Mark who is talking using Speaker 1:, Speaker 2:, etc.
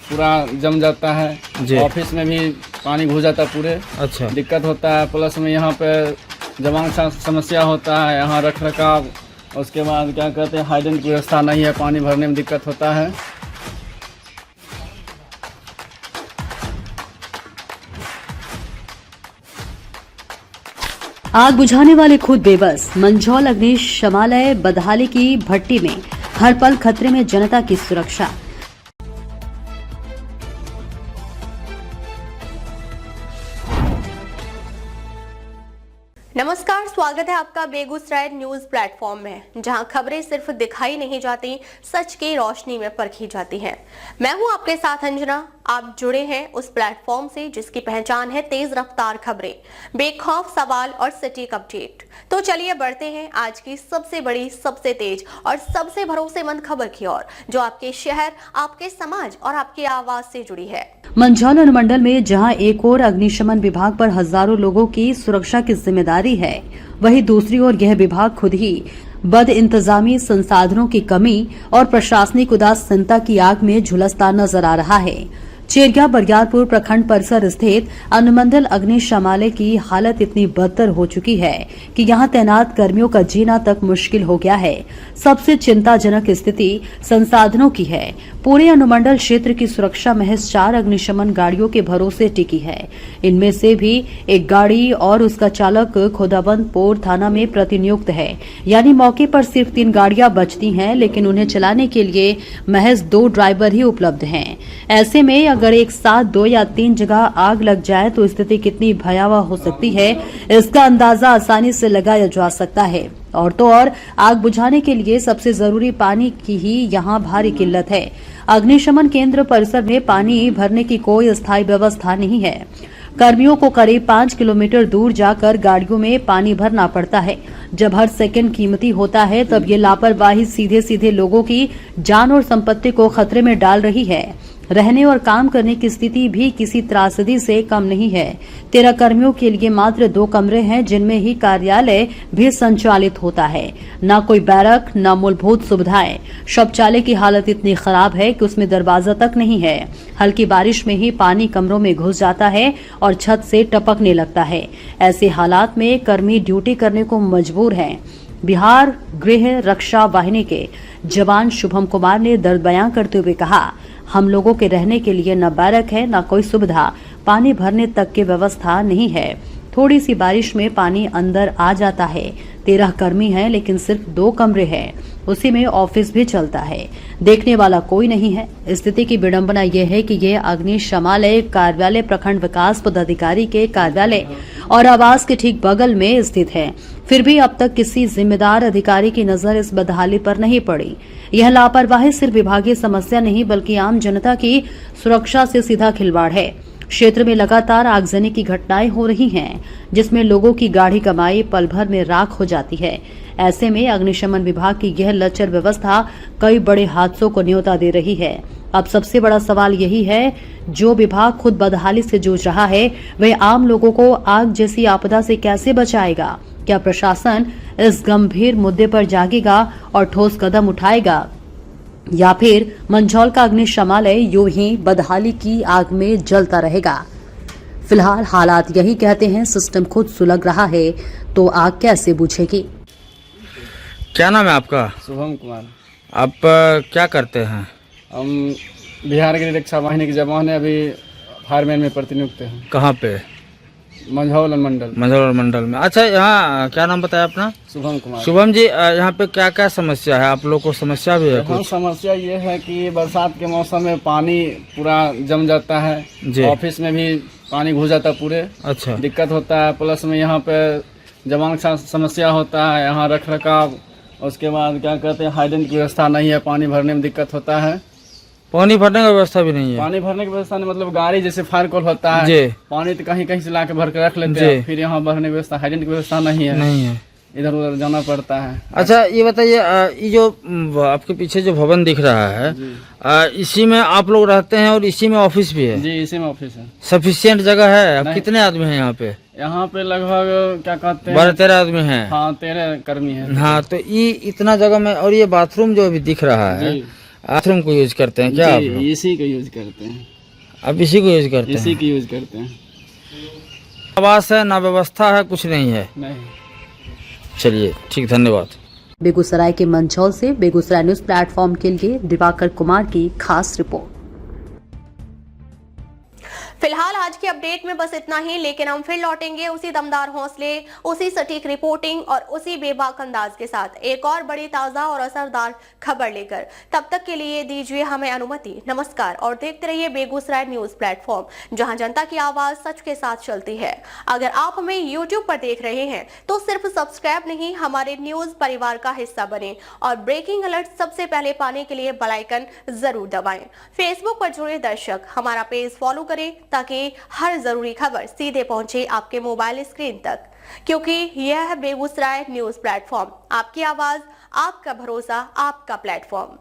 Speaker 1: पूरा जम जाता है। ऑफिस में भी पानी घुस जाता है पूरे।
Speaker 2: अच्छा,
Speaker 1: दिक्कत होता है। प्लस में यहाँ पे जवान का समस्या होता है, यहाँ रख रखाव, उसके बाद क्या कहते हैं हाइजीन की व्यवस्था नहीं है, पानी भरने में दिक्कत होता है।
Speaker 3: आग बुझाने वाले खुद बेबस। मंझौल अग्निशमालय बदहाली की भट्टी में हर पल खतरे में जनता की सुरक्षा।
Speaker 4: नमस्कार, स्वागत है आपका बेगूसराय न्यूज प्लेटफॉर्म में, जहां खबरें सिर्फ दिखाई नहीं जाती, सच की रोशनी में परखी जाती हैं। मैं हूं आपके साथ अंजना। आप जुड़े हैं उस प्लेटफॉर्म से जिसकी पहचान है तेज रफ्तार खबरें, बेखौफ सवाल और सटीक अपडेट। तो चलिए बढ़ते हैं आज की सबसे बड़ी, सबसे तेज और सबसे भरोसेमंद खबर की ओर, जो आपके शहर, आपके समाज और आपकी आवाज से जुड़ी है।
Speaker 3: मंझौल अनुमंडल में जहां एक ओर अग्निशमन विभाग पर हजारों लोगों की सुरक्षा की जिम्मेदारी है, वहीं दूसरी ओर यह विभाग खुद ही बद इंतजामी, संसाधनों की कमी और प्रशासनिक उदासीनता की आग में झुलसता नजर आ रहा है। चेरिया बरियारपुर प्रखंड परिसर स्थित अनुमंडल अग्निशमालय की हालत इतनी बदतर हो चुकी है कि यहां तैनात कर्मियों का जीना तक मुश्किल हो गया है। सबसे चिंताजनक स्थिति संसाधनों की है। पूरे अनुमंडल क्षेत्र की सुरक्षा महज 4 अग्निशमन गाड़ियों के भरोसे टिकी है। इनमें से भी एक गाड़ी और उसका चालक खोदाबंदपुर थाना में प्रतिनियुक्त है, यानी मौके पर सिर्फ 3 गाड़ियां बचती हैं, लेकिन उन्हें चलाने के लिए महज 2 ड्राइवर ही उपलब्ध हैं। ऐसे में अगर एक साथ 2 या 3 जगह आग लग जाए तो स्थिति कितनी भयावह हो सकती है, इसका अंदाजा आसानी से लगाया जा सकता है। और तो और आग बुझाने के लिए सबसे जरूरी पानी की ही यहाँ भारी किल्लत है। अग्निशमन केंद्र परिसर में पानी भरने की कोई स्थायी व्यवस्था नहीं है। कर्मियों को करीब 5 किलोमीटर दूर जाकर गाड़ियों में पानी भरना पड़ता है। जब हर सेकंड कीमती होता है, तब ये लापरवाही सीधे सीधे लोगों की जान और संपत्ति को खतरे में डाल रही है। रहने और काम करने की स्थिति भी किसी त्रासदी से कम नहीं है। 13 कर्मियों के लिए मात्र 2 कमरे हैं, जिनमें ही कार्यालय भी संचालित होता है। न कोई बैरक, न मूलभूत सुविधाएं। शौचालय की हालत इतनी खराब है कि उसमें दरवाजा तक नहीं है। हल्की बारिश में ही पानी कमरों में घुस जाता है और छत से टपकने लगता है। ऐसे हालात में कर्मी ड्यूटी करने को मजबूर हैं। बिहार गृह रक्षा वाहिनी के जवान शुभम कुमार ने दर्द बयां करते हुए कहा, हम लोगों के रहने के लिए न बैरक है, न कोई सुविधा, पानी भरने तक की व्यवस्था नहीं है। थोड़ी सी बारिश में पानी अंदर आ जाता है। 13 कर्मी हैं, लेकिन सिर्फ 2 कमरे हैं, उसी में ऑफिस भी चलता है। देखने वाला कोई नहीं है। स्थिति की विडंबना यह है कि यह अग्निशमालय कार्यालय प्रखंड विकास पदाधिकारी के कार्यालय और आवास के ठीक बगल में स्थित है। फिर भी अब तक किसी जिम्मेदार अधिकारी की नजर इस बदहाली पर नहीं पड़ी। यह लापरवाही सिर्फ विभागीय समस्या नहीं, बल्कि आम जनता की सुरक्षा से सीधा खिलवाड़ है। क्षेत्र में लगातार आगजनी की घटनाएं हो रही हैं, जिसमें लोगों की गाढ़ी कमाई पल भर में राख हो जाती है। ऐसे में अग्निशमन विभाग की यह लचर व्यवस्था कई बड़े हादसों को न्योता दे रही है। अब सबसे बड़ा सवाल यही है, जो विभाग खुद बदहाली से जूझ रहा है, वह आम लोगों को आग जैसी आपदा से कैसे बचाएगा? क्या प्रशासन इस गंभीर मुद्दे पर जागेगा और ठोस कदम उठाएगा, या फिर मंझौल का अग्निशमालय यूं ही बदहाली की आग में जलता रहेगा? फिलहाल हालात यही कहते हैं, सिस्टम खुद सुलग रहा है तो आग कैसे बुझेगी?
Speaker 2: क्या नाम है आपका?
Speaker 1: शुभम कुमार।
Speaker 2: आप क्या करते हैं?
Speaker 1: हम बिहार गृह रक्षा वाहिनी के जवान हैं, अभी फायरमैन में प्रतिनियुक्त हैं।
Speaker 2: कहाँ पे?
Speaker 1: मंझौल मंडल।
Speaker 2: मंझौल मंडल में। अच्छा, यहाँ क्या नाम बताया अपना?
Speaker 1: शुभम कुमार।
Speaker 2: शुभम जी, यहाँ पे क्या क्या समस्या है? आप लोग को समस्या भी है
Speaker 1: हाँ,
Speaker 2: कुछ?
Speaker 1: समस्या ये है कि बरसात के मौसम में पानी पूरा जम जाता है। ऑफिस में भी पानी घुस जाता है पूरे।
Speaker 2: अच्छा,
Speaker 1: दिक्कत होता है। प्लस में यहाँ पे जवान का समस्या होता है, यहाँ रख रखाव, उसके बाद क्या कहते हैं हाइजीन की व्यवस्था नहीं है, पानी भरने में दिक्कत होता है।
Speaker 2: पानी भरने की व्यवस्था भी नहीं है?
Speaker 1: पानी भरने की व्यवस्था नहीं, मतलब गाड़ी जैसे फायर कॉल होता है
Speaker 2: जी,
Speaker 1: पानी तो कहीं कहीं से ला के भर के रख लेते हैं, फिर यहाँ भरने की व्यवस्था, हाइजीन की व्यवस्था नहीं है, इधर उधर जाना पड़ता है।
Speaker 2: अच्छा, ये बताइए, ये जो आपके पीछे जो भवन दिख रहा है, इसी में आप लोग रहते हैं और इसी में ऑफिस भी है?
Speaker 1: जी, इसी में ऑफिस है।
Speaker 2: सफिशिएंट जगह है? कितने आदमी हैं यहाँ पे?
Speaker 1: यहाँ पे लगभग क्या कहते हैं
Speaker 2: 12-13 आदमी हैं।
Speaker 1: हाँ, 13 कर्मी है।
Speaker 2: हाँ, तो ये इतना जगह में, और ये बाथरूम जो अभी दिख रहा है, बाथरूम को यूज करते हैं क्या आप
Speaker 1: जी,
Speaker 2: लोग?
Speaker 1: इसी को यूज करते हैं,
Speaker 2: आप इसी को यूज करते
Speaker 1: इसी
Speaker 2: हैं?
Speaker 1: को यूज करते हैं।
Speaker 2: आवास है ना, व्यवस्था है, कुछ नहीं है।
Speaker 1: नहीं,
Speaker 2: चलिए ठीक, धन्यवाद।
Speaker 3: बेगूसराय के मंझौल से बेगूसराय न्यूज प्लेटफॉर्म के लिए दिवाकर कुमार की खास रिपोर्ट।
Speaker 4: फिलहाल आज की अपडेट में बस इतना ही, लेकिन हम फिर लौटेंगे उसी दमदार हौसले, उसी सटीक रिपोर्टिंग और उसी बेबाक अंदाज के साथ एक और बड़ी ताजा और असरदार खबर लेकर। तब तक के लिए दीजिए हमें अनुमति। नमस्कार और देखते रहिए बेगूसराय न्यूज प्लेटफॉर्म, जहां जनता की आवाज सच के साथ चलती है। अगर आप हमें YouTube पर देख रहे हैं तो सिर्फ सब्सक्राइब नहीं, हमारे न्यूज परिवार का हिस्सा बने और ब्रेकिंग अलर्ट सबसे पहले पाने के लिए बेल आइकन जरूर दबाएं। फेसबुक पर जुड़े दर्शक हमारा पेज फॉलो करें ताकि हर जरूरी खबर सीधे पहुंचे आपके मोबाइल स्क्रीन तक, क्योंकि यह है बेगूसराय न्यूज प्लेटफॉर्म, आपकी आवाज, आपका भरोसा, आपका प्लेटफॉर्म।